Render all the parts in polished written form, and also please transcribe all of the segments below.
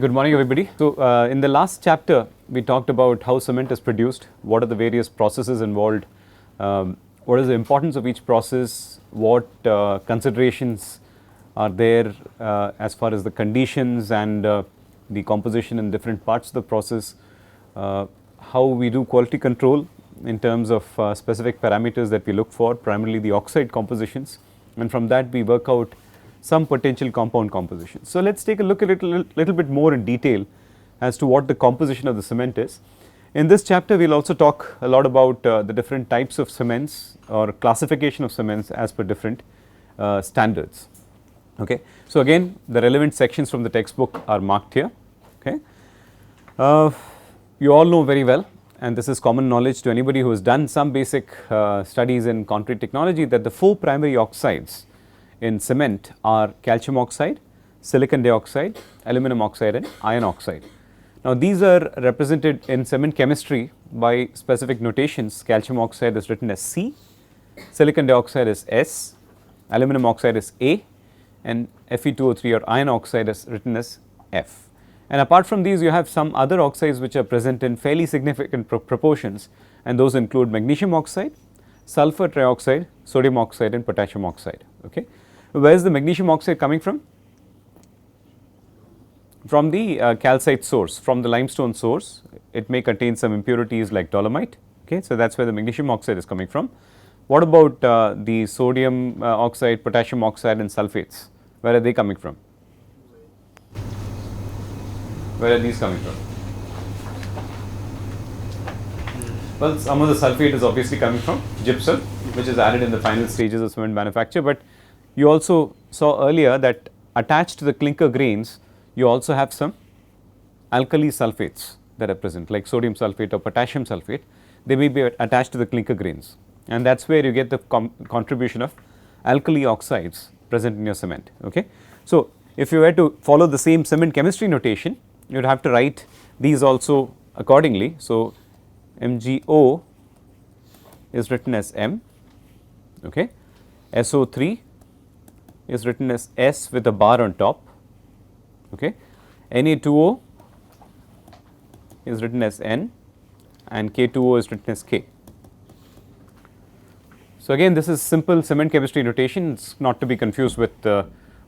Good morning everybody. So in the last chapter we talked about how cement is produced, what are the various processes involved, what is the importance of each process, what considerations are there as far as the conditions and the composition in different parts of the process, how we do quality control in terms of specific parameters that we look for, primarily the oxide compositions, and from that we work out some potential compound composition. So let us take a look at it a little bit more in detail as to what the composition of the cement is. In this chapter we will also talk a lot about the different types of cements or classification of cements as per different standards. Okay. So again the relevant sections from the textbook are marked here. Okay. You all know very well, and this is common knowledge to anybody who has done some basic studies in concrete technology, that the 4 primary oxides in cement are calcium oxide, silicon dioxide, aluminum oxide and iron oxide. Now these are represented in cement chemistry by specific notations. Calcium oxide is written as C, silicon dioxide is S, aluminum oxide is A, and Fe2O3 or iron oxide is written as F. And apart from these you have some other oxides which are present in fairly significant proportions, and those include magnesium oxide, sulfur trioxide, sodium oxide and potassium oxide. Okay. Where is the magnesium oxide coming from? From the calcite source, from the limestone source. It may contain some impurities like dolomite. Okay. So that is where the magnesium oxide is coming from. What about the sodium oxide, potassium oxide and sulfates? Where are they coming from? Where are these coming from? Well, some of the sulfate is obviously coming from gypsum, which is added in the final stages of cement manufacture, but you also saw earlier that attached to the clinker grains you also have some alkali sulfates that are present, like sodium sulfate or potassium sulfate. They may be attached to the clinker grains, and that is where you get the contribution of alkali oxides present in your cement. Okay. So if you were to follow the same cement chemistry notation, you would have to write these also accordingly. So MgO is written as M, okay. SO3 is written as S with a bar on top, okay. Na2O is written as N, and K2O is written as K. So again this is simple cement chemistry notation. It is not to be confused with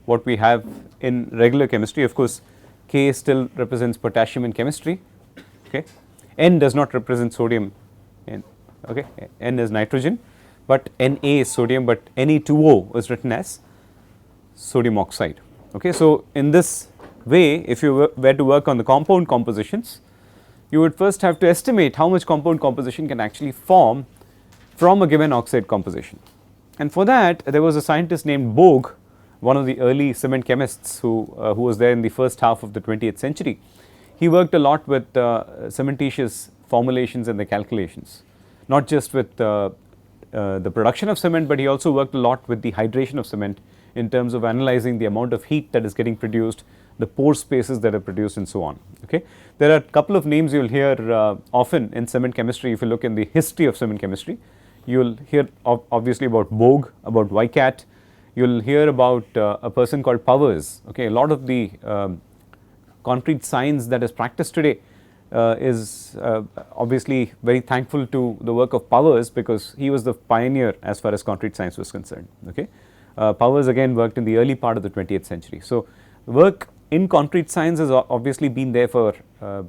what we have in regular chemistry. Of course K still represents potassium in chemistry, okay. N does not represent sodium, okay. N is nitrogen, but Na is sodium, but Na2O is written as sodium oxide. Okay. So in this way, if you were to work on the compound compositions, you would first have to estimate how much compound composition can actually form from a given oxide composition. And for that there was a scientist named Bogue, one of the early cement chemists who was there in the first half of the 20th century. He worked a lot with cementitious formulations and the calculations, not just with the production of cement, but he also worked a lot with the hydration of cement in terms of analyzing the amount of heat that is getting produced, the pore spaces that are produced and so on. Okay. There are a couple of names you will hear often in cement chemistry. If you look in the history of cement chemistry, you will hear obviously about Bogue, about Vicat. You will hear about a person called Powers. Okay. A lot of the concrete science that is practiced today is obviously very thankful to the work of Powers, because he was the pioneer as far as concrete science was concerned. Okay. Powers again worked in the early part of the 20th century. So work in concrete science has obviously been there for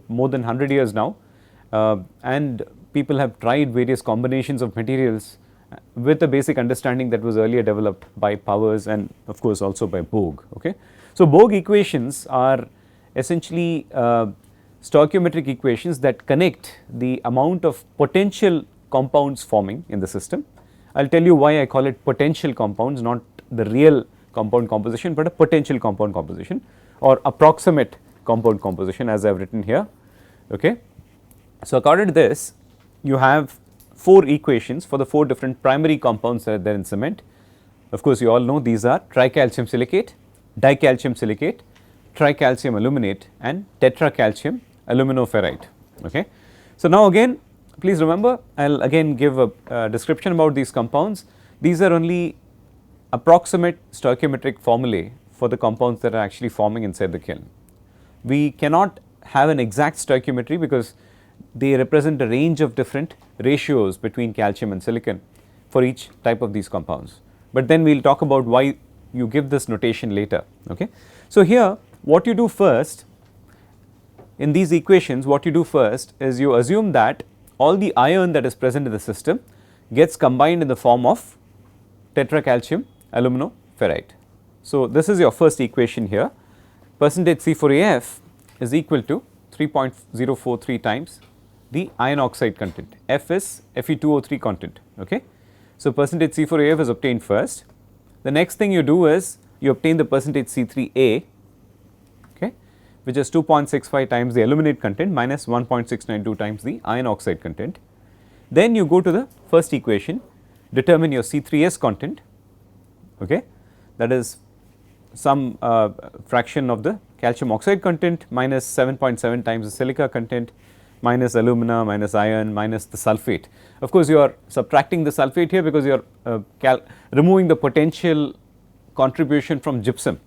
more than 100 years now, and people have tried various combinations of materials with a basic understanding that was earlier developed by Powers and of course also by Bogue. Okay. So Bogue equations are essentially stoichiometric equations that connect the amount of potential compounds forming in the system. I will tell you why I call it potential compounds, not the real compound composition, but a potential compound composition or approximate compound composition, as I have written here. Okay. So according to this you have 4 equations for the 4 different primary compounds that are there in cement. Of course you all know these are tricalcium silicate, dicalcium silicate, tricalcium aluminate and tetracalcium aluminoferrite. Okay. So now again please remember, I will again give a description about these compounds. These are only approximate stoichiometric formulae for the compounds that are actually forming inside the kiln. we cannot have an exact stoichiometry because they represent a range of different ratios between calcium and silicon for each type of these compounds. But then we will talk about why you give this notation later. Okay. So, here what you do first in these equations, what you do first is you assume that all the iron that is present in the system gets combined in the form of tetracalcium aluminoferrite. So, this is your first equation here, percentage C4AF is equal to 3.043 times the iron oxide content, F is Fe2O3 content. Okay. So, percentage C4AF is obtained first. The next thing you do is you obtain the percentage C3A, okay, which is 2.65 times the aluminate content minus 1.692 times the iron oxide content. Then you go to the first equation, determine your C3S content, okay, that is some fraction of the calcium oxide content minus 7.7 times the silica content minus alumina minus iron minus the sulphate. Of course, you are subtracting the sulphate here because you are removing the potential contribution from gypsum,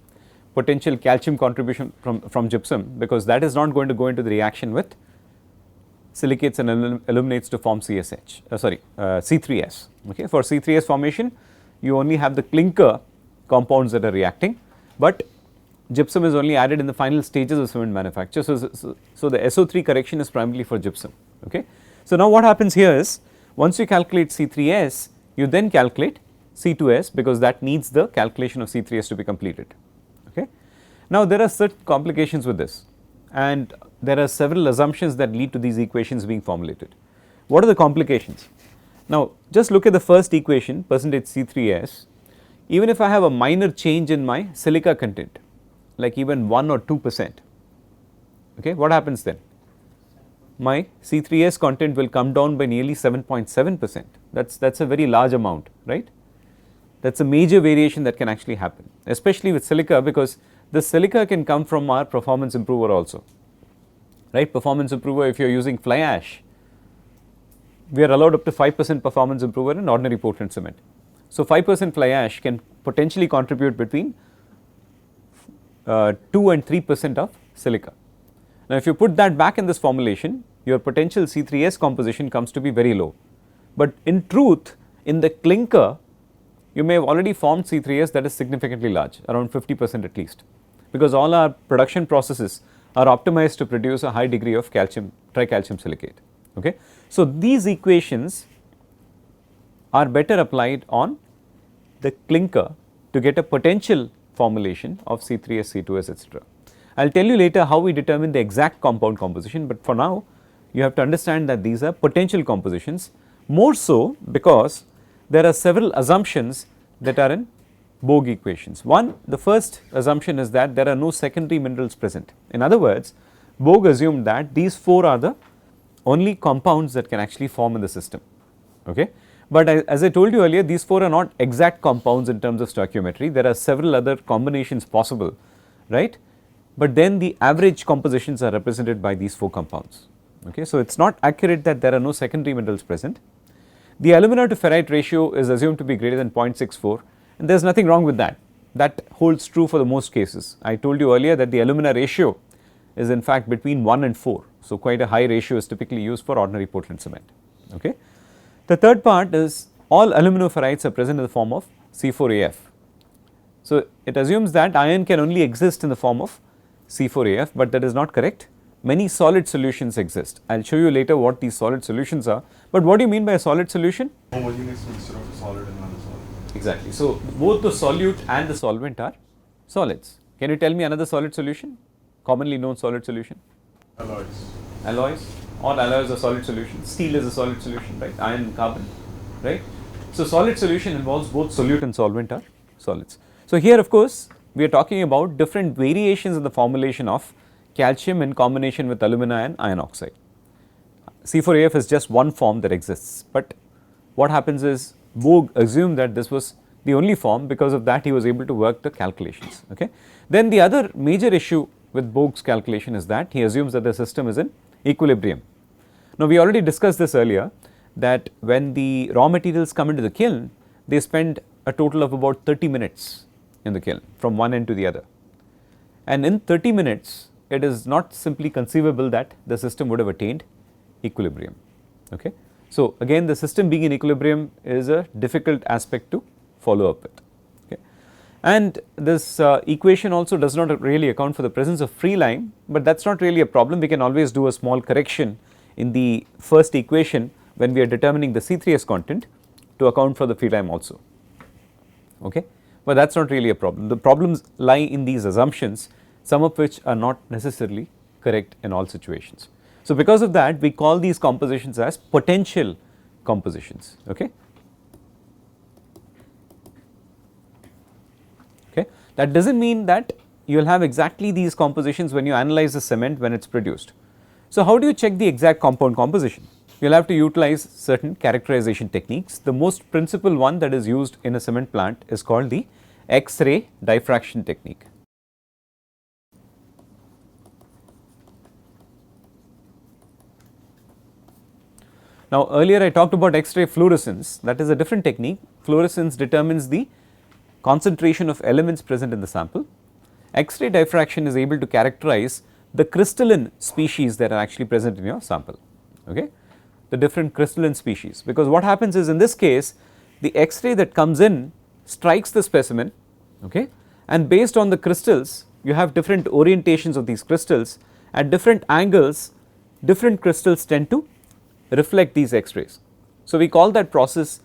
potential calcium contribution from gypsum, because that is not going to go into the reaction with silicates and aluminates to form C3S. Okay. For C3S formation, you only have the clinker compounds that are reacting, but gypsum is only added in the final stages of cement manufacture. So, the SO3 correction is primarily for gypsum. Okay. So, now what happens here is once you calculate C3S, you then calculate C2S because that needs the calculation of C3S to be completed. Okay. Now, there are certain complications with this, and there are several assumptions that lead to these equations being formulated. What are the complications? Now, just look at the first equation, percentage C3S. Even if I have a minor change in my silica content, like even 1 or 2%, okay, what happens then? My C3S content will come down by nearly 7.7%. That's a very large amount, right? That's a major variation that can actually happen, especially with silica, because the silica can come from our performance improver also, right? Performance improver, if you are using fly ash, we are allowed up to 5% performance improver in ordinary Portland cement. So, 5% fly ash can potentially contribute between 2 and 3% of silica. Now, if you put that back in this formulation, your potential C3S composition comes to be very low. But in truth, in the clinker, you may have already formed C3S that is significantly large, around 50% at least, because all our production processes are optimized to produce a high degree of calcium, tricalcium silicate. Okay. So, these equations are better applied on the clinker to get a potential formulation of C3S, C2S, etc. I will tell you later how we determine the exact compound composition, but for now you have to understand that these are potential compositions, more so because there are several assumptions that are in Bogue equations. One, the first assumption is that there are no secondary minerals present. In other words, Bogue assumed that these 4 are the only compounds that can actually form in the system. Okay. But as I told you earlier, these 4 are not exact compounds in terms of stoichiometry. There are several other combinations possible, right? But then the average compositions are represented by these 4 compounds. Okay. So, it is not accurate that there are no secondary minerals present. The alumina to ferrite ratio is assumed to be greater than 0.64, and there is nothing wrong with that. That holds true for the most cases. I told you earlier that the alumina ratio is in fact between 1 and 4. So, quite a high ratio is typically used for ordinary Portland cement. Okay. The third part is all aluminoferrites are present in the form of C4AF. So, it assumes that iron can only exist in the form of C4AF, but that is not correct. Many solid solutions exist. I will show you later what these solid solutions are. But what do you mean by a solid solution? Homogeneous mixture of a solid and non-solid. Exactly. So, both the solute and the solvent are solids. Can you tell me another solid solution? Commonly known solid solution? Alloys. Alloys. All alloys are solid solutions. Steel is a solid solution, right? Iron and carbon, right? So, solid solution involves both solute and solvent are solids. So, here of course, we are talking about different variations in the formulation of calcium in combination with alumina and iron oxide. C4AF is just one form that exists, but what happens is Bogue assumed that this was the only form. Because of that, he was able to work the calculations. Okay. Then the other major issue with Bogue's calculation is that he assumes that the system is in equilibrium. Now, we already discussed this earlier, that when the raw materials come into the kiln, they spend a total of about 30 minutes in the kiln from one end to the other, and in 30 minutes it is not simply conceivable that the system would have attained equilibrium. Okay. So, again the system being in equilibrium is a difficult aspect to follow up with. Okay. And this equation also does not really account for the presence of free line, but that is not really a problem. We can always do a small correction in the first equation when we are determining the C3S content to account for the free line also. Okay. But that is not really a problem. The problems lie in these assumptions, some of which are not necessarily correct in all situations. So, because of that we call these compositions as potential compositions. Okay. Okay. That does not mean that you will have exactly these compositions when you analyze the cement when it is produced. So, how do you check the exact compound composition? You will have to utilize certain characterization techniques. The most principal one that is used in a cement plant is called the X-ray diffraction technique. Now, earlier I talked about X-ray fluorescence, that is a different technique. Fluorescence determines the concentration of elements present in the sample. X-ray diffraction is able to characterize the crystalline species that are actually present in your sample. Okay. The different crystalline species, because what happens is in this case the X-ray that comes in strikes the specimen, okay, and based on the crystals you have different orientations of these crystals. At different angles different crystals tend to reflect these X-rays. So, we call that process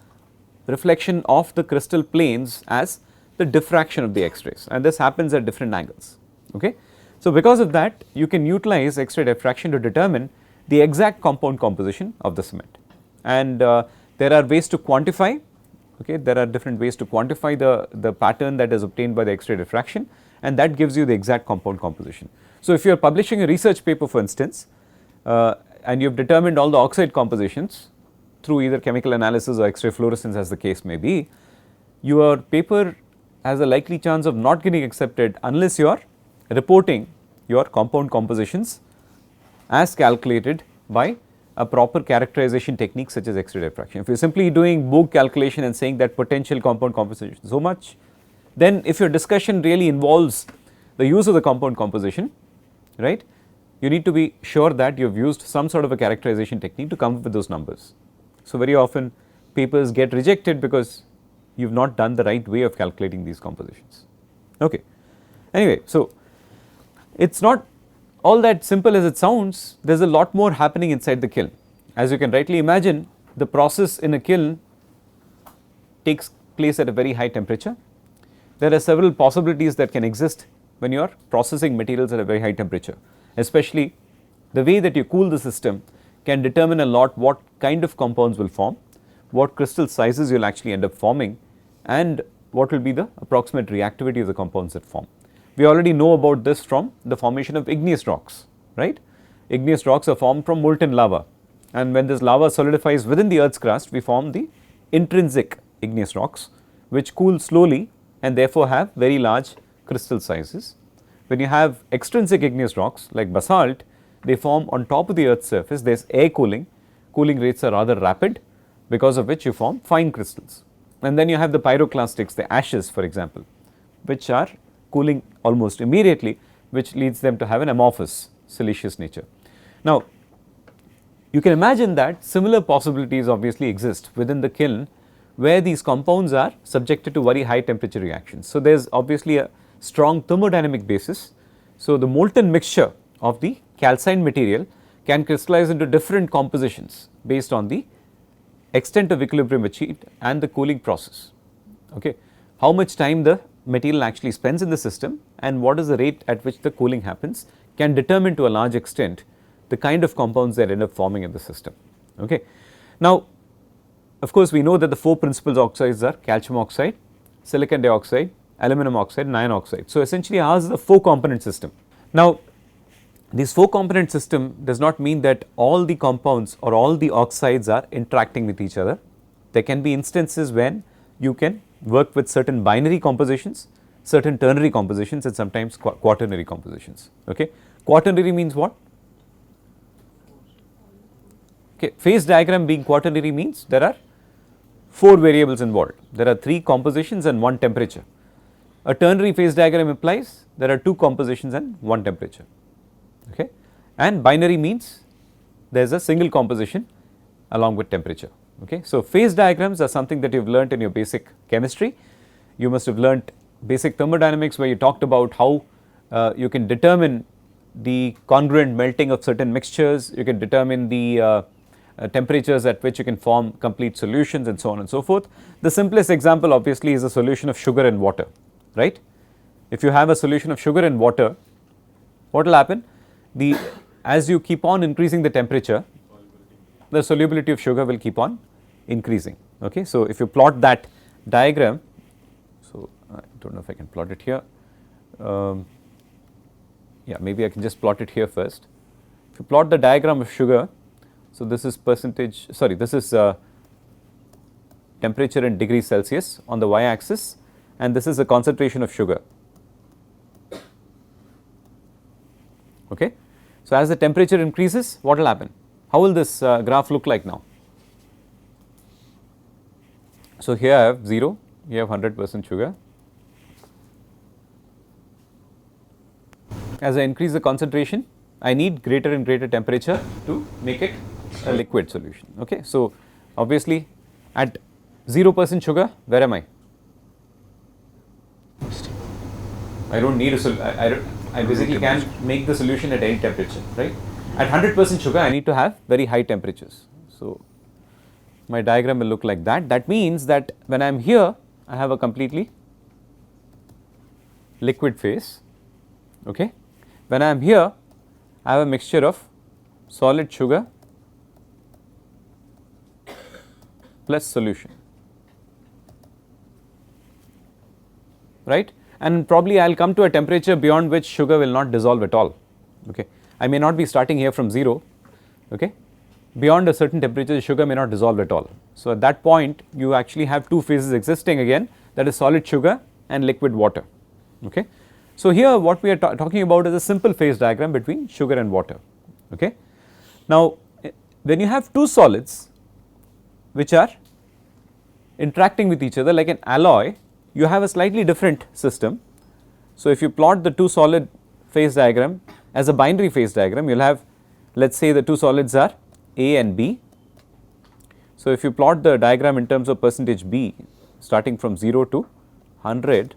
reflection of the crystal planes as the diffraction of the X-rays, and this happens at different angles. Okay. So, because of that you can utilize X-ray diffraction to determine the exact compound composition of the cement, and there are ways to quantify. Okay, there are different ways to quantify the pattern that is obtained by the X-ray diffraction, and that gives you the exact compound composition. So, if you are publishing a research paper for instance and you have determined all the oxide compositions through either chemical analysis or X-ray fluorescence as the case may be, your paper has a likely chance of not getting accepted unless you are reporting your compound compositions as calculated by a proper characterization technique such as X-ray diffraction. If you are simply doing Bogue calculation and saying that potential compound composition so much, then if your discussion really involves the use of the compound composition, right, you need to be sure that you have used some sort of a characterization technique to come up with those numbers. So, very often papers get rejected because you have not done the right way of calculating these compositions. Okay. Anyway, so it is not all that simple as it sounds. There is a lot more happening inside the kiln. As you can rightly imagine, the process in a kiln takes place at a very high temperature. There are several possibilities that can exist when you are processing materials at a very high temperature, especially the way that you cool the system can determine a lot what kind of compounds will form, what crystal sizes you will actually end up forming, and what will be the approximate reactivity of the compounds that form. We already know about this from the formation of igneous rocks, right. Igneous rocks are formed from molten lava, and when this lava solidifies within the earth's crust we form the intrinsic igneous rocks which cool slowly and therefore have very large crystal sizes. When you have extrinsic igneous rocks like basalt, they form on top of the earth's surface. There is air cooling, cooling rates are rather rapid, because of which you form fine crystals. And then you have the pyroclastics, the ashes for example, which are cooling almost immediately, which leads them to have an amorphous siliceous nature. Now, you can imagine that similar possibilities obviously exist within the kiln where these compounds are subjected to very high temperature reactions. So, there is obviously a strong thermodynamic basis. So, the molten mixture of the calcined material can crystallize into different compositions based on the extent of equilibrium achieved and the cooling process. Okay. How much time the material actually spends in the system and what is the rate at which the cooling happens can determine to a large extent the kind of compounds that end up forming in the system. Okay. Now, of course, we know that the four principal oxides are calcium oxide, silicon dioxide, aluminum oxide and iron oxide. So, essentially ours is a 4-component system. Now, this 4-component system does not mean that all the compounds or all the oxides are interacting with each other. There can be instances when you can work with certain binary compositions, certain ternary compositions and sometimes quaternary compositions. Okay. Quaternary means what? Okay. Phase diagram being quaternary means there are 4 variables involved. There are 3 compositions and 1 temperature. A ternary phase diagram implies there are 2 compositions and 1 temperature. and binary means there is a single composition along with temperature. Okay. So, phase diagrams are something that you have learnt in your basic chemistry. You must have learnt basic thermodynamics where you talked about how you can determine the congruent melting of certain mixtures, you can determine the temperatures at which you can form complete solutions and so on and so forth. The simplest example obviously is a solution of sugar and water, right. If you have a solution of sugar and water, what will happen? As you keep on increasing the temperature, the solubility of sugar will keep on increasing. Okay. So, if you plot that diagram, so I do not know if I can plot it here. Yeah, maybe I can just plot it here first. If you plot the diagram of sugar, so this is this is temperature in degrees Celsius on the y axis, and this is the concentration of sugar. Okay. So, as the temperature increases, what will happen? How will this graph look like now? So, here I have 0, here I have 100% sugar. As I increase the concentration, I need greater and greater temperature to make it a liquid solution. Okay. So, obviously at 0% sugar, where am I? I do not need I basically can make the solution at any temperature, right. At 100% sugar, I need to have very high temperatures. So, my diagram will look like that. That means that when I am here, I have a completely liquid phase. Okay. When I am here, I have a mixture of solid sugar plus solution, right, and probably I will come to a temperature beyond which sugar will not dissolve at all. Okay. I may not be starting here from 0, okay. Beyond a certain temperature the sugar may not dissolve at all. So, at that point you actually have two phases existing again, that is solid sugar and liquid water. Okay. So, here what we are talking about is a simple phase diagram between sugar and water. Okay. Now, when you have two solids which are interacting with each other like an alloy, you have a slightly different system. So, if you plot the two solid phase diagram as a binary phase diagram, you will have, let us say the two solids are A and B. So, if you plot the diagram in terms of percentage B starting from 0 to 100,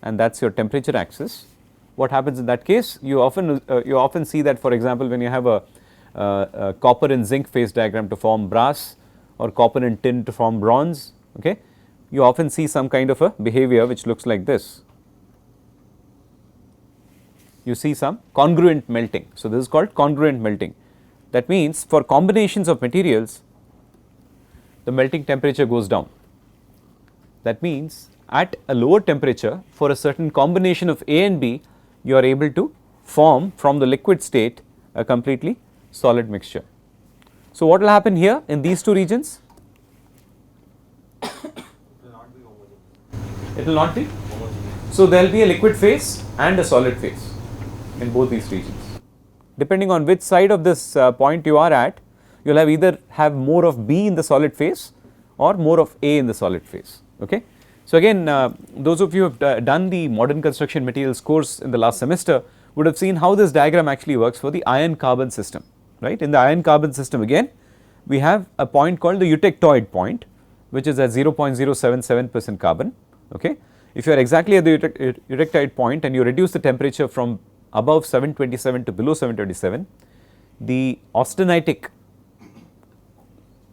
and that is your temperature axis, what happens in that case? You often see that, for example, when you have a copper and zinc phase diagram to form brass or copper and tin to form bronze, okay, you often see some kind of a behavior which looks like this. You see some congruent melting. So, this is called congruent melting. That means for combinations of materials, the melting temperature goes down. That means at a lower temperature for a certain combination of A and B, you are able to form from the liquid state a completely solid mixture. So, what will happen here in these two regions? It will not be. So, there will be a liquid phase and a solid phase in both these regions. Depending on which side of this point you are at, you will have either have more of B in the solid phase or more of A in the solid phase. Okay. So, again those of you who have done the modern construction materials course in the last semester would have seen how this diagram actually works for the iron carbon system, right. In the iron carbon system, again we have a point called the eutectoid point, which is at 0.077% carbon. Okay. If you are exactly at the eutectoid point and you reduce the temperature from above 727 to below 727, the austenitic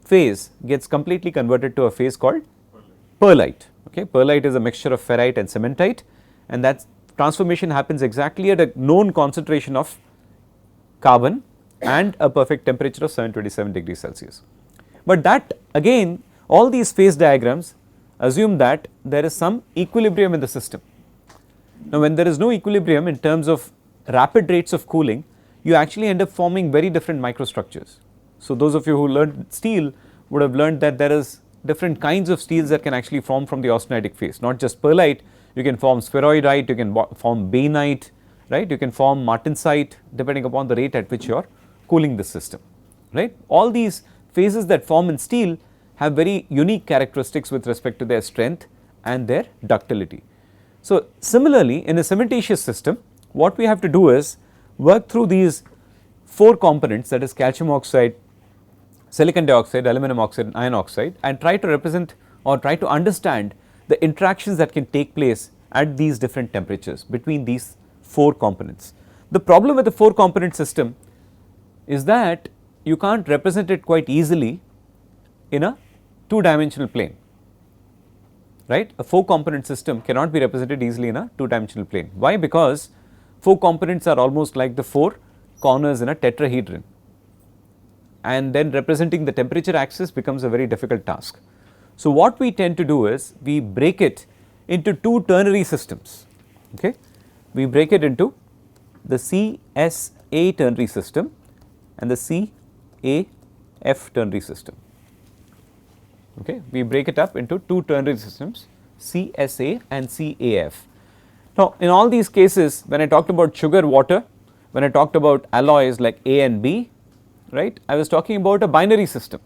phase gets completely converted to a phase called perlite. Okay. Perlite is a mixture of ferrite and cementite, and that transformation happens exactly at a known concentration of carbon and a perfect temperature of 727 degrees Celsius. But that again, all these phase diagrams assume that there is some equilibrium in the system. Now, when there is no equilibrium in terms of rapid rates of cooling, you actually end up forming very different microstructures. So, those of you who learned steel would have learned that there is different kinds of steels that can actually form from the austenitic phase, not just perlite, you can form spheroidite, you can form bainite, right, you can form martensite depending upon the rate at which you are cooling the system, right. All these phases that form in steel have very unique characteristics with respect to their strength and their ductility. So, similarly in a cementitious system, what we have to do is work through these 4 components, that is calcium oxide, silicon dioxide, aluminum oxide and iron oxide, and try to represent or try to understand the interactions that can take place at these different temperatures between these 4 components. The problem with the 4 component system is that you can't represent it quite easily in a 2-dimensional plane, right. A 4 component system cannot be represented easily in a 2-dimensional plane. Why? Because 4 components are almost like the 4 corners in a tetrahedron, and then representing the temperature axis becomes a very difficult task. So, what we tend to do is we break it into 2 ternary systems. Okay. We break it into the CSA ternary system and the CAF ternary system. Okay. We break it up into 2 ternary systems, CSA and CAF. Now, in all these cases, when I talked about sugar, water, when I talked about alloys like A and B, right, I was talking about a binary system.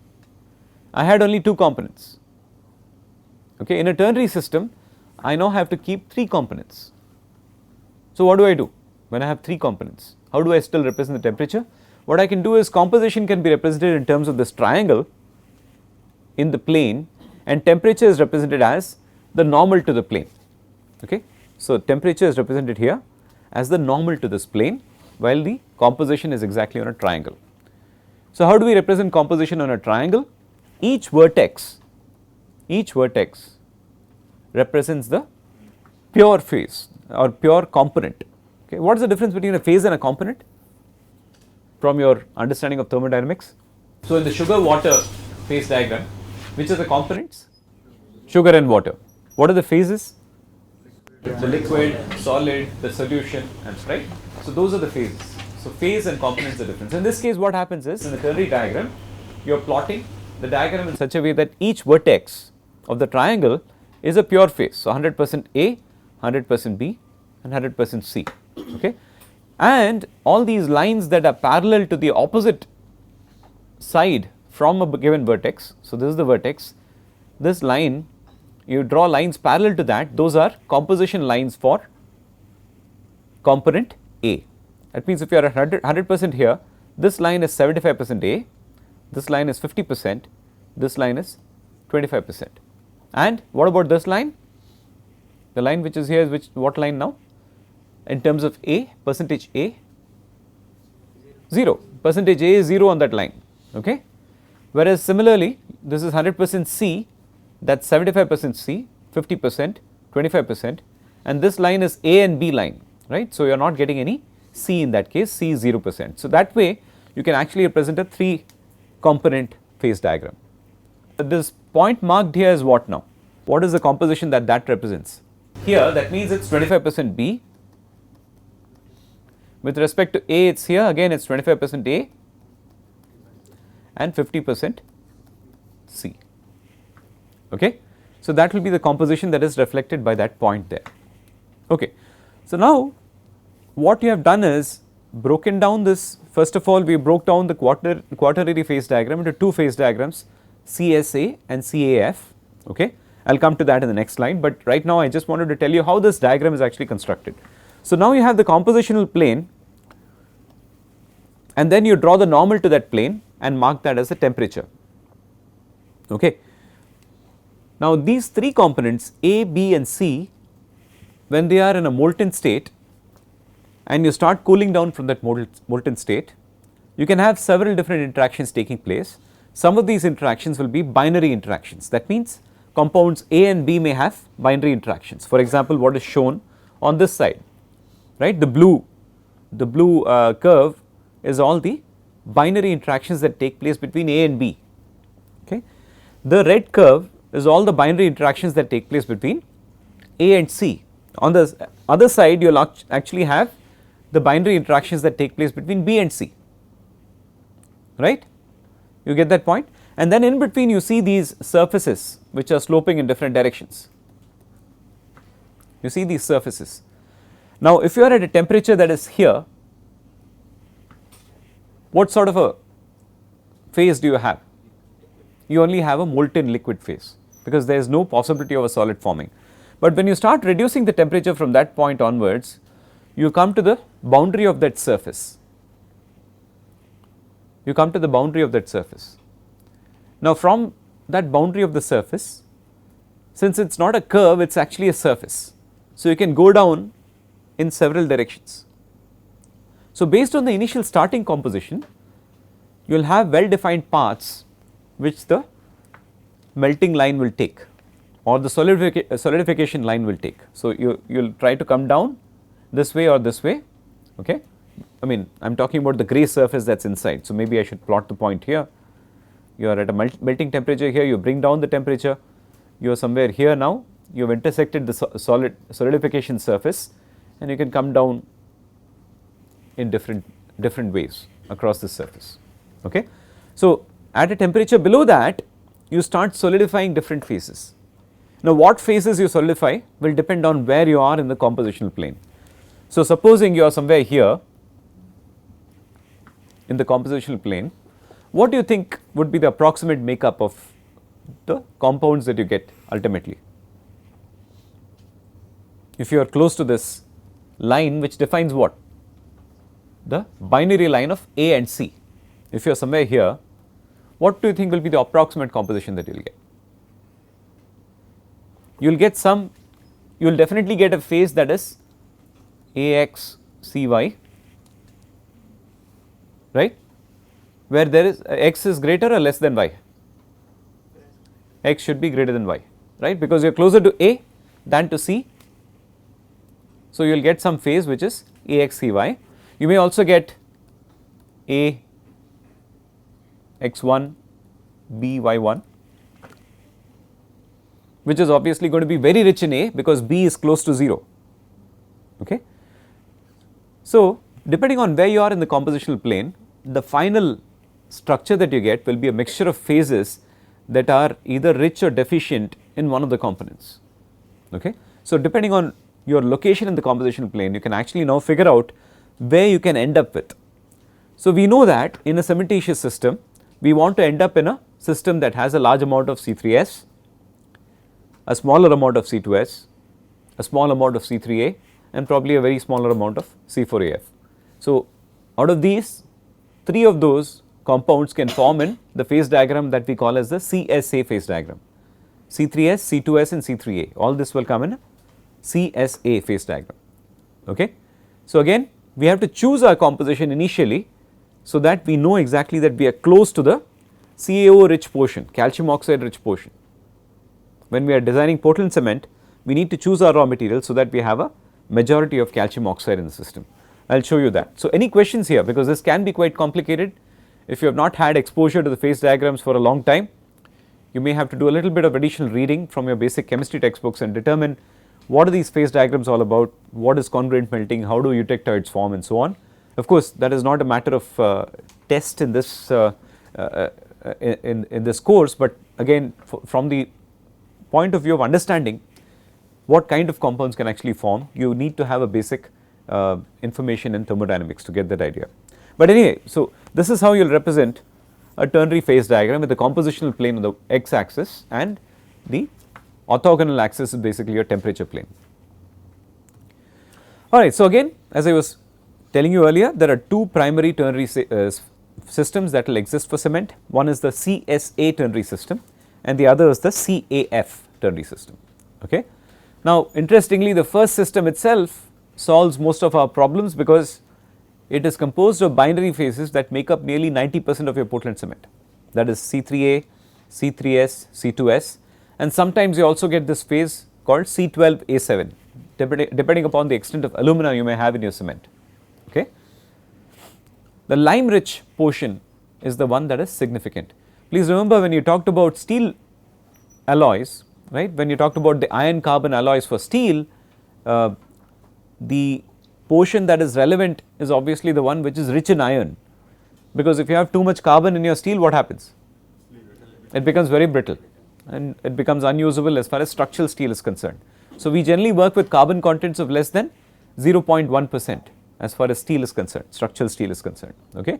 I had only 2 components. Okay. In a ternary system, I now have to keep 3 components. So, what do I do when I have 3 components? How do I still represent the temperature? What I can do is composition can be represented in terms of this triangle in the plane, and temperature is represented as the normal to the plane. Okay. So, temperature is represented here as the normal to this plane, while the composition is exactly on a triangle. So, how do we represent composition on a triangle? Each vertex represents the pure phase or pure component. Okay. What is the difference between a phase and a component from your understanding of thermodynamics? So, in the sugar water phase diagram, which are the components? Sugar and water. What are the phases? The liquid, solid, the solution, and right. So, those are the phases. So, phase and components are different. So, in this case what happens is, in the ternary diagram, you are plotting the diagram in such a way that each vertex of the triangle is a pure phase. So, 100% A, 100% B and 100% C. Okay. And all these lines that are parallel to the opposite side from a given vertex. So, this is the vertex, this line, you draw lines parallel to that, those are composition lines for component A. That means, if you are at 100% here, this line is 75% A, this line is 50%, this line is 25%. And what about this line? The line which is here is what line now? In terms of A, percentage A, 0, percentage A is 0 on that line. Okay. Whereas, similarly, this is 100% C, that is 75% C, 50%, 25%, and this line is A and B line, right. So, you are not getting any C in that case, C is 0%. So, that way you can actually represent a 3 component phase diagram. This point marked here is what now? What is the composition that represents? Here that means it is 25% B. With respect to A, it is here again, it is 25% A and 50% C. Okay. So, that will be the composition that is reflected by that point there. Okay. So, now what you have done is broken down this. First of all, we broke down the quaternary phase diagram into 2 phase diagrams, CSA and CAF. Okay. I will come to that in the next slide, but right now I just wanted to tell you how this diagram is actually constructed. So, now you have the compositional plane, and then you draw the normal to that plane and mark that as the temperature. Okay. Now, these 3 components A, B and C, when they are in a molten state and you start cooling down from that molten state, you can have several different interactions taking place. Some of these interactions will be binary interactions. That means, compounds A and B may have binary interactions. For example, what is shown on this side, right, the blue curve is all the binary interactions that take place between A and B. Okay. The red curve is all the binary interactions that take place between A and C. On the other side, you will actually have the binary interactions that take place between B and C, right. You get that point? And then in between you see these surfaces which are sloping in different directions. You see these surfaces. Now, if you are at a temperature that is here, what sort of a phase do you have? You only have a molten liquid phase, because there is no possibility of a solid forming. But when you start reducing the temperature from that point onwards, you come to the boundary of that surface. you come to the boundary of that surface. Now from that boundary of the surface, since it is not a curve, it is actually a surface. So you can go down in several directions. So based on the initial starting composition, you will have well defined paths which the melting line will take or the solidification line will take. So you will try to come down this way or this way, okay. I mean I am talking about the grey surface that is inside. So maybe I should plot the point here. You are at a melting temperature here, you bring down the temperature, you are somewhere here now, you have intersected the solidification surface and you can come down in different ways across this surface, okay. So at a temperature below that, you start solidifying different phases. Now what phases you solidify will depend on where you are in the compositional plane. So supposing you are somewhere here in the compositional plane, what do you think would be the approximate makeup of the compounds that you get ultimately? If you are close to this line which defines what? The binary line of A and C. If you are somewhere here, what do you think will be the approximate composition that you will get? You will get some, you will definitely get a phase that is AXCY, right, where there is X is greater or less than Y? X should be greater than Y, right, because you are closer to A than to C. So you will get some phase which is AXCY. You may also get AX1 BY1, which is obviously going to be very rich in A because B is close to 0, okay. So depending on where you are in the compositional plane, the final structure that you get will be a mixture of phases that are either rich or deficient in one of the components, okay. So depending on your location in the compositional plane, you can actually now figure out where you can end up with. So we know that in a cementitious system, we want to end up in a system that has a large amount of C3S, a smaller amount of C2S, a small amount of C3A and probably a very smaller amount of C4AF. So out of these, 3 of those compounds can form in the phase diagram that we call as the CSA phase diagram. C3S, C2S and C3A, all this will come in a CSA phase diagram, okay. So again we have to choose our composition initially so that we know exactly that we are close to the CaO rich portion, calcium oxide rich portion. When we are designing Portland cement, we need to choose our raw material so that we have a majority of calcium oxide in the system. I will show you that. So any questions here, because this can be quite complicated. If you have not had exposure to the phase diagrams for a long time, you may have to do a little bit of additional reading from your basic chemistry textbooks and determine what are these phase diagrams all about, what is congruent melting, how do eutectoids form and so on. Of course, that is not a matter of test in this in this course, but again from the point of view of understanding what kind of compounds can actually form, you need to have a basic information in thermodynamics to get that idea. But anyway, so this is how you will represent a ternary phase diagram with the compositional plane on the x axis and the orthogonal axis is basically your temperature plane. Alright, so again as I was telling you earlier, there are 2 primary ternary systems that will exist for cement. One is the CSA ternary system and the other is the CAF ternary system, okay. Now interestingly, the first system itself solves most of our problems because it is composed of binary phases that make up nearly 90% of your Portland cement, that is C3A, C3S, C2S, and sometimes you also get this phase called C12A7 depending upon the extent of alumina you may have in your cement, okay. The lime rich portion is the one that is significant. Please remember when you talked about steel alloys, right, when you talked about the iron carbon alloys for steel, the portion that is relevant is obviously the one which is rich in iron, because if you have too much carbon in your steel, what happens? It becomes very brittle and it becomes unusable as far as structural steel is concerned. So we generally work with carbon contents of less than 0.1% as far as steel is concerned, structural steel is concerned, okay.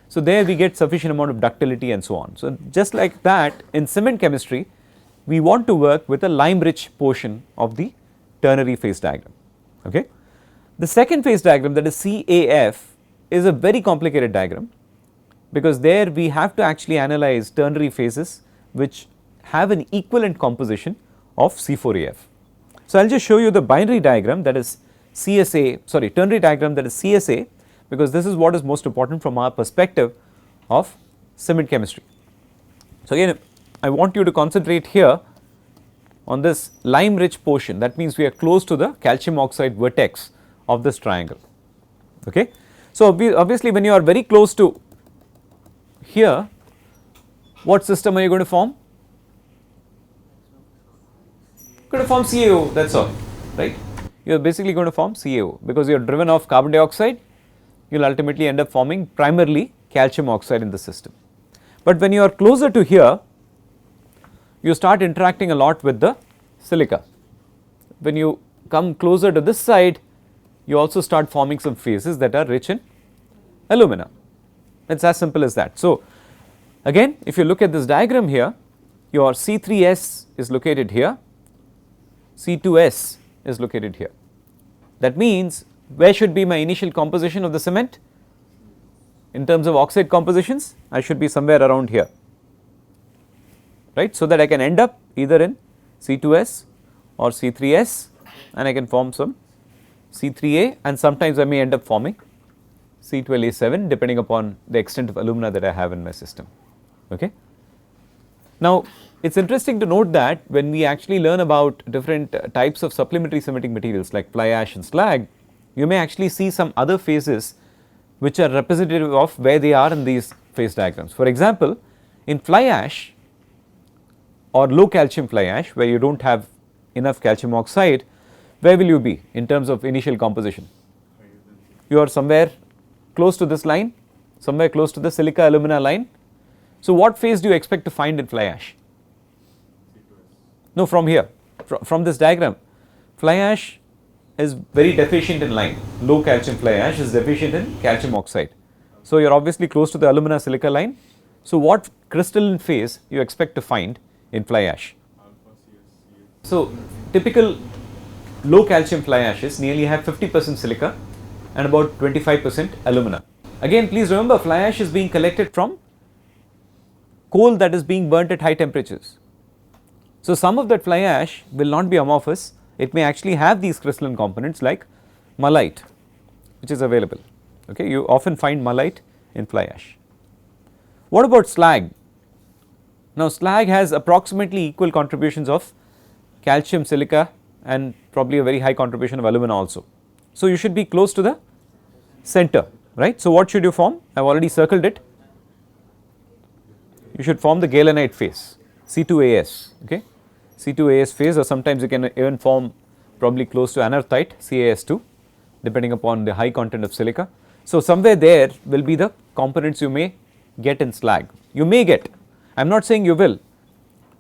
So there we get sufficient amount of ductility and so on. So just like that in cement chemistry, we want to work with a lime rich portion of the ternary phase diagram, okay. The second phase diagram, that is CAF, is a very complicated diagram. because there we have to actually analyze ternary phases which have an equivalent composition of C4AF. So, I will just show you the binary diagram, that is ternary diagram, that is CSA, because this is what is most important from our perspective of cement chemistry. So, again I want you to concentrate here on this lime rich portion, that means we are close to the calcium oxide vertex of this triangle. Okay. So, obviously when you are very close to here, what system are you going to form? Going to form CaO, that is all, right. You are basically going to form CaO, because you are driven off carbon dioxide, you will ultimately end up forming primarily calcium oxide in the system. But when you are closer to here, you start interacting a lot with the silica. When you come closer to this side, you also start forming some phases that are rich in alumina. It is as simple as that. So, again if you look at this diagram here, your C3S is located here, C2S is located here. That means where should be my initial composition of the cement? In terms of oxide compositions, I should be somewhere around here, right, so that I can end up either in C2S or C3S, and I can form some C3A, and sometimes I may end up forming C12A7 depending upon the extent of alumina that I have in my system. Okay. Now, it is interesting to note that when we actually learn about different types of supplementary cementing materials like fly ash and slag, you may actually see some other phases which are representative of where they are in these phase diagrams. For example, in fly ash or low calcium fly ash, where you do not have enough calcium oxide, where will you be in terms of initial composition? You are somewhere close to this line, somewhere close to the silica alumina line. So, what phase do you expect to find in fly ash? No, from here, from this diagram, fly ash is very deficient in lime, low calcium fly ash is deficient in calcium oxide. So, you are obviously close to the alumina silica line. So, what crystalline phase you expect to find in fly ash? So, typical low calcium fly ashes nearly have 50% silica and about 25% alumina. Again, please remember, fly ash is being collected from coal that is being burnt at high temperatures. So, some of that fly ash will not be amorphous, it may actually have these crystalline components like mullite, which is available. Okay, you often find mullite in fly ash. What about slag? Now, slag has approximately equal contributions of calcium, silica, and probably a very high contribution of alumina also. So, you should be close to the center, right. So, what should you form? I have already circled it. You should form the galenite phase, C2AS, okay. C2AS phase, or sometimes you can even form probably close to anorthite, CAS2, depending upon the high content of silica. So, somewhere there will be the components you may get in slag. You may get, I am not saying you will,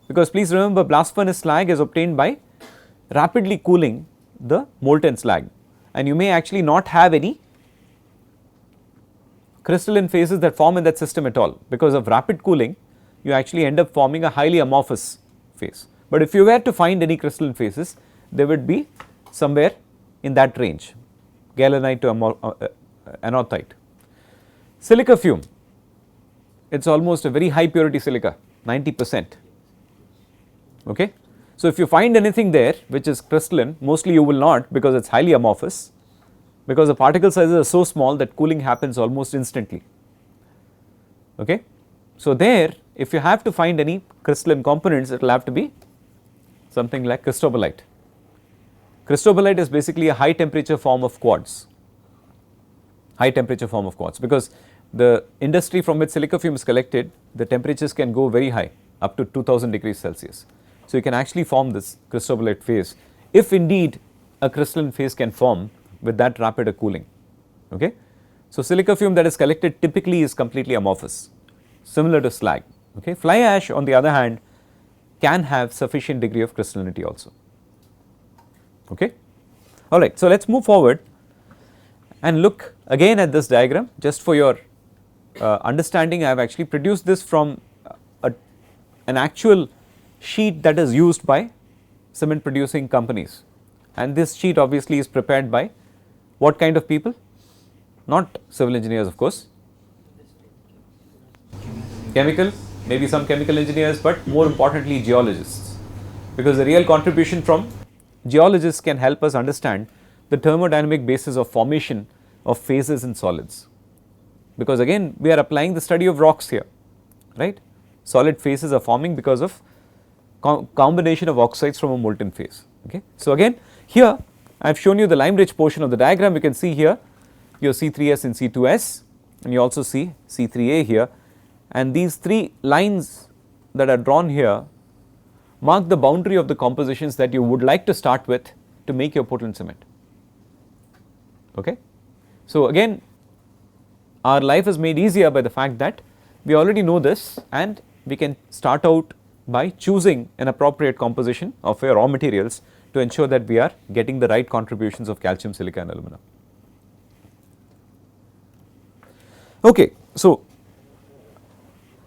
because please remember, blast furnace slag is obtained by rapidly cooling the molten slag, and you may actually not have any crystalline phases that form in that system at all. Because of rapid cooling, you actually end up forming a highly amorphous phase. But if you were to find any crystalline phases, they would be somewhere in that range, galenite to anorthite. Silica fume, it is almost a very high purity silica, 90%. Okay. So, if you find anything there which is crystalline, mostly you will not, because it is highly amorphous, because the particle sizes are so small that cooling happens almost instantly. Okay. So, there if you have to find any crystalline components, it will have to be something like cristobalite. Cristobalite is basically a high temperature form of quartz, because the industry from which silica fume is collected, the temperatures can go very high, up to 2000 degrees Celsius. So, you can actually form this cristobalite phase, if indeed a crystalline phase can form with that rapid cooling. Okay. So, silica fume that is collected typically is completely amorphous, similar to slag. Okay. Fly ash on the other hand can have sufficient degree of crystallinity also. Okay. Alright, so let us move forward and look again at this diagram just for your understanding. I have actually produced this from an actual sheet that is used by cement producing companies, and this sheet obviously is prepared by what kind of people? Not civil engineers, of course, chemical, maybe some chemical engineers, but more importantly geologists, because the real contribution from geologists can help us understand the thermodynamic basis of formation of phases in solids, because again we are applying the study of rocks here, right. Solid phases are forming because of combination of oxides from a molten phase. Okay. So, again here I have shown you the lime rich portion of the diagram. You can see here your C3S and C2S, and you also see C3A here, and these three lines that are drawn here mark the boundary of the compositions that you would like to start with to make your Portland cement. Okay. So, again our life is made easier by the fact that we already know this, and we can start out by choosing an appropriate composition of your raw materials to ensure that we are getting the right contributions of calcium, silica and alumina. Okay. So,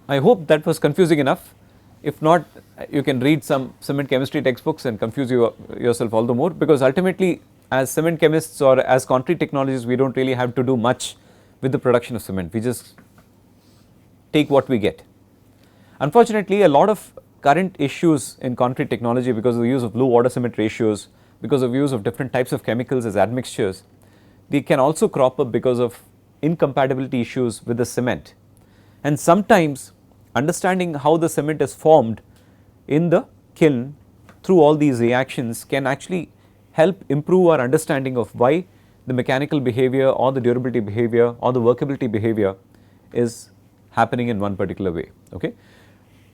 I hope that was confusing enough. If not, you can read some cement chemistry textbooks and confuse yourself all the more, because ultimately as cement chemists or as concrete technologists we do not really have to do much with the production of cement, we just take what we get. Unfortunately, a lot of current issues in concrete technology, because of the use of low water cement ratios, because of use of different types of chemicals as admixtures, they can also crop up because of incompatibility issues with the cement. And sometimes understanding how the cement is formed in the kiln through all these reactions can actually help improve our understanding of why the mechanical behavior or the durability behavior or the workability behavior is happening in one particular way. Okay.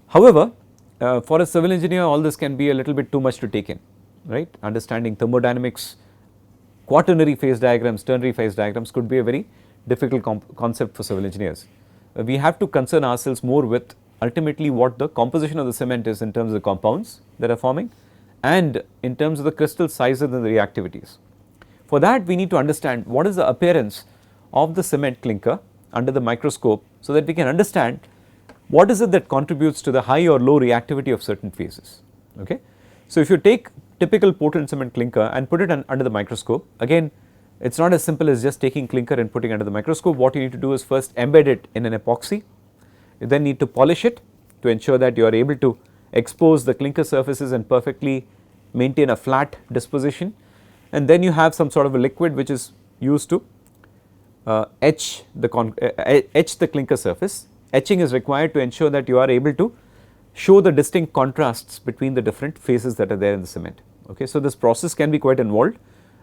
However, for a civil engineer all this can be a little bit too much to take in, right. Understanding thermodynamics, quaternary phase diagrams, ternary phase diagrams could be a very difficult concept for civil engineers. We have to concern ourselves more with ultimately what the composition of the cement is in terms of the compounds that are forming and in terms of the crystal sizes and the reactivities. For that we need to understand what is the appearance of the cement clinker under the microscope, so that we can understand what is it that contributes to the high or low reactivity of certain phases. Okay. So, if you take typical Portland cement clinker and put it under the microscope, again it is not as simple as just taking clinker and putting under the microscope. What you need to do is first embed it in an epoxy, you then need to polish it to ensure that you are able to expose the clinker surfaces and perfectly maintain a flat disposition, and then you have some sort of a liquid which is used to etch the clinker surface. Etching is required to ensure that you are able to show the distinct contrasts between the different phases that are there in the cement. Okay. So, this process can be quite involved.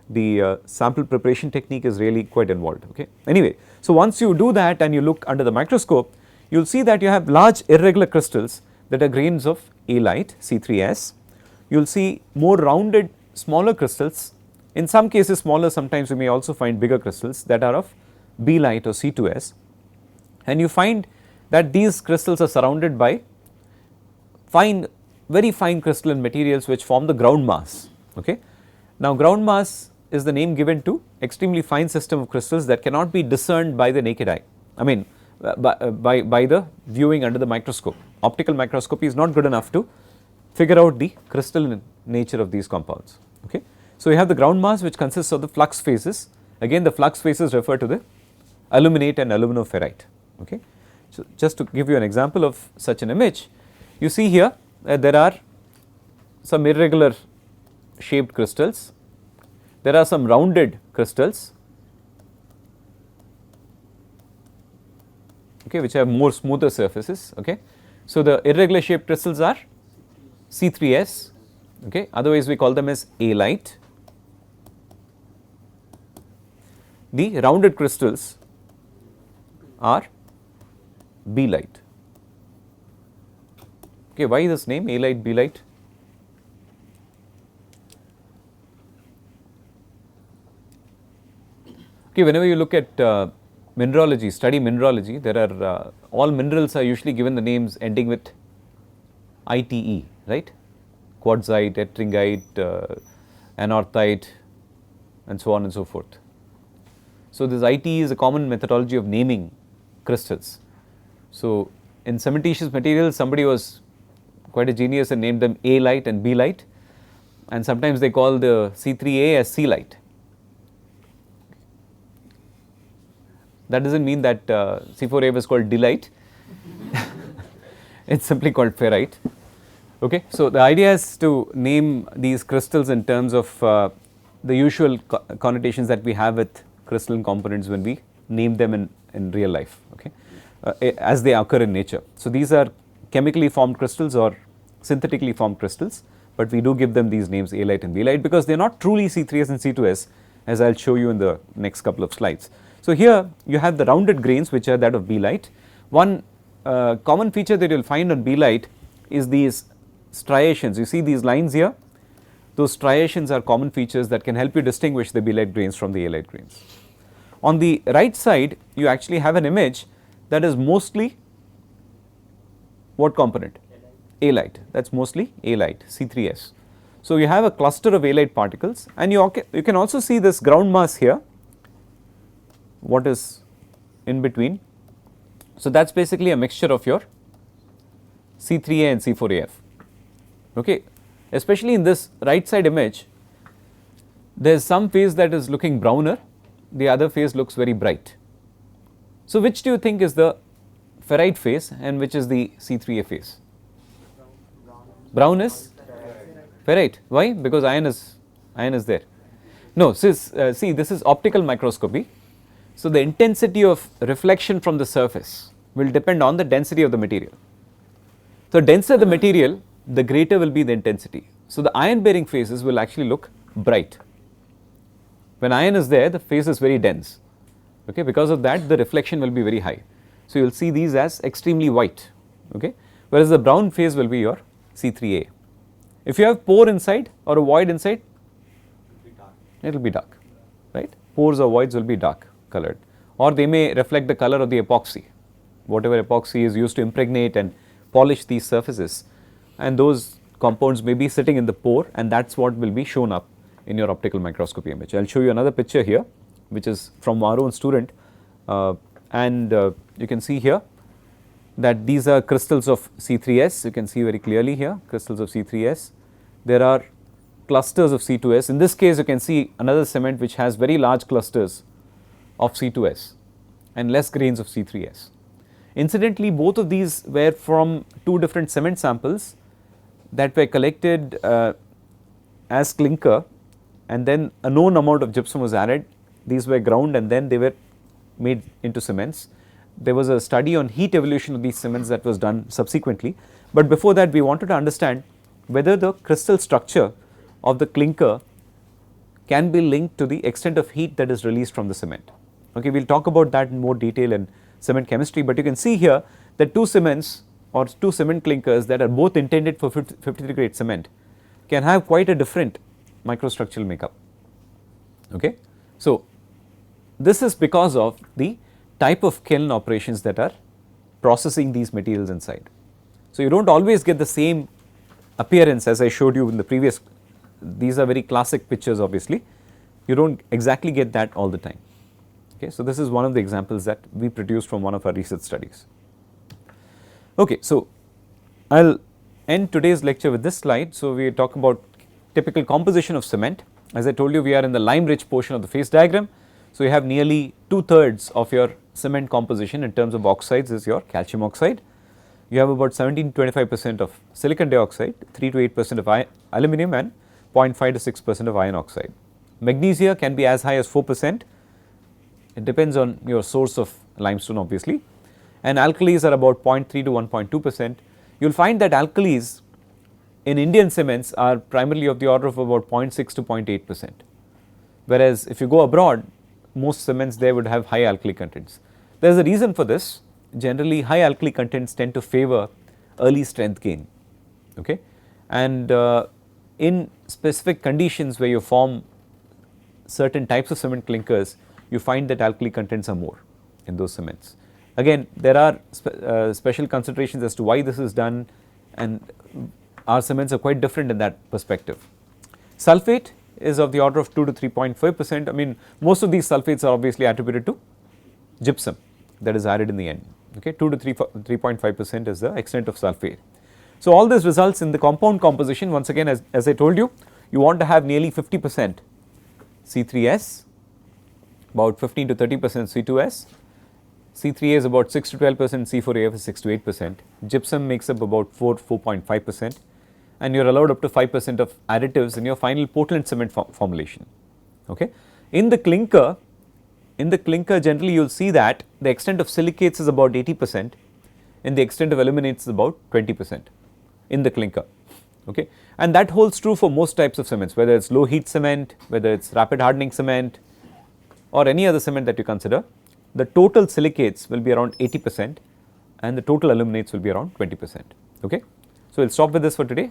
The sample preparation technique is really quite involved. Okay. Anyway, so once you do that and you look under the microscope, you will see that you have large irregular crystals that are grains of alite C3S. You will see more rounded smaller crystals, in some cases smaller, sometimes you may also find bigger crystals that are of B-lite or C2S, and you find that these crystals are surrounded by very fine crystalline materials which form the ground mass. Okay. Now, ground mass is the name given to extremely fine system of crystals that cannot be discerned by the naked eye, I mean by the viewing under the microscope. Optical microscopy is not good enough to figure out the crystalline nature of these compounds. Okay. So, you have the ground mass which consists of the flux phases. Again the flux phases refer to the aluminate and aluminoferrite. Okay. So, just to give you an example of such an image, you see here there are some irregular shaped crystals, there are some rounded crystals, okay, which have more smoother surfaces. Okay. So, the irregular shaped crystals are C3S, okay, otherwise we call them as alite. The rounded crystals are B-lite. Okay, why this name alite, B-lite? Okay, whenever you look at mineralogy, study mineralogy, there are all minerals are usually given the names ending with ITE, right? Quartzite, ettringite, anorthite and so on and so forth. So, this ITE is a common methodology of naming crystals. So, in cementitious materials somebody was quite a genius and named them A-lite and B-lite, and sometimes they call the C3A as C-lite. That does not mean that C4A was called D-lite. it is simply called ferrite. Okay. So, the idea is to name these crystals in terms of the usual connotations that we have with crystalline components when we name them in real life, okay, as they occur in nature. So, these are chemically formed crystals or synthetically formed crystals, but we do give them these names Alite and Belite because they are not truly C3S and C2S, as I will show you in the next couple of slides. So, here you have the rounded grains which are that of Belite. One common feature that you will find on Belite is these striations. You see these lines here, those striations are common features that can help you distinguish the Belite grains from the Alite grains. On the right side you actually have an image that is mostly what component? Alite, that is mostly Alite, C3S. So, you have a cluster of Alite particles and you can also see this ground mass here, what is in between. So, that is basically a mixture of your C3A and C4AF, okay. Especially in this right side image, there is some phase that is looking browner, the other phase looks very bright. So, which do you think is the ferrite phase and which is the C3A phase? Brown is ferrite. Why? Because iron is there. No, see this is optical microscopy. So, the intensity of reflection from the surface will depend on the density of the material. So, denser the material, the greater will be the intensity. So, the iron bearing phases will actually look bright. When iron is there, the phase is very dense, okay. Because of that the reflection will be very high. So, you will see these as extremely white, okay, whereas the brown phase will be your C3A. If you have pore inside or a void inside, it will be dark, right. Pores or voids will be dark colored, or they may reflect the color of the epoxy, whatever epoxy is used to impregnate and polish these surfaces, and those compounds may be sitting in the pore, and that is what will be shown up in your optical microscopy image. I will show you another picture here which is from our own student, and you can see here that these are crystals of C3S. You can see very clearly here crystals of C3S. There are clusters of C2S. In this case you can see another cement which has very large clusters of C2S and less grains of C3S. Incidentally, both of these were from two different cement samples that were collected as clinker, and then a known amount of gypsum was added. These were ground and then they were made into cements. There was a study on heat evolution of these cements that was done subsequently, but before that we wanted to understand whether the crystal structure of the clinker can be linked to the extent of heat that is released from the cement. Okay, we will talk about that in more detail in cement chemistry, but you can see here that two cements or two cement clinkers that are both intended for 53 grade cement can have quite a different microstructural makeup, okay. So, this is because of the type of kiln operations that are processing these materials inside. So, you do not always get the same appearance as I showed you in the previous, these are very classic pictures obviously, you do not exactly get that all the time, okay. So, this is one of the examples that we produced from one of our research studies. Okay, so, I will end today's lecture with this slide. So, we talk about typical composition of cement. As I told you, we are in the lime rich portion of the phase diagram. So, you have nearly 2/3 of your cement composition in terms of oxides is your calcium oxide. You have about 17 to 25% of silicon dioxide, 3 to 8% of aluminum, and 0.5 to 6% of iron oxide. Magnesia can be as high as 4%, it depends on your source of limestone obviously, and alkalis are about 0.3 to 1.2%. You will find that alkalis in Indian cements are primarily of the order of about 0.6 to 0.8%, whereas if you go abroad, most cements there would have high alkali contents. There is a reason for this. Generally high alkali contents tend to favor early strength gain, okay, and in specific conditions where you form certain types of cement clinkers, you find that alkali contents are more in those cements. Again, there are special considerations as to why this is done, and our cements are quite different in that perspective. Sulphate is of the order of 2 to 3.5%. I mean, most of these sulphates are obviously attributed to gypsum that is added in the end, okay. 2 to 3.5% is the extent of sulphate. So, all this results in the compound composition. Once again, as I told you, you want to have nearly 50% C3S, about 15 to 30% C2S, C3A is about 6 to 12%, C4AF is 6 to 8%, gypsum makes up about 4.5%, and you are allowed up to 5% of additives in your final Portland cement formulation. Okay. In the clinker generally you will see that the extent of silicates is about 80% and the extent of aluminates is about 20% in the clinker. Okay. And that holds true for most types of cements, whether it is low heat cement, whether it is rapid hardening cement or any other cement that you consider. The total silicates will be around 80% and the total aluminates will be around 20%. Okay. So, we will stop with this for today.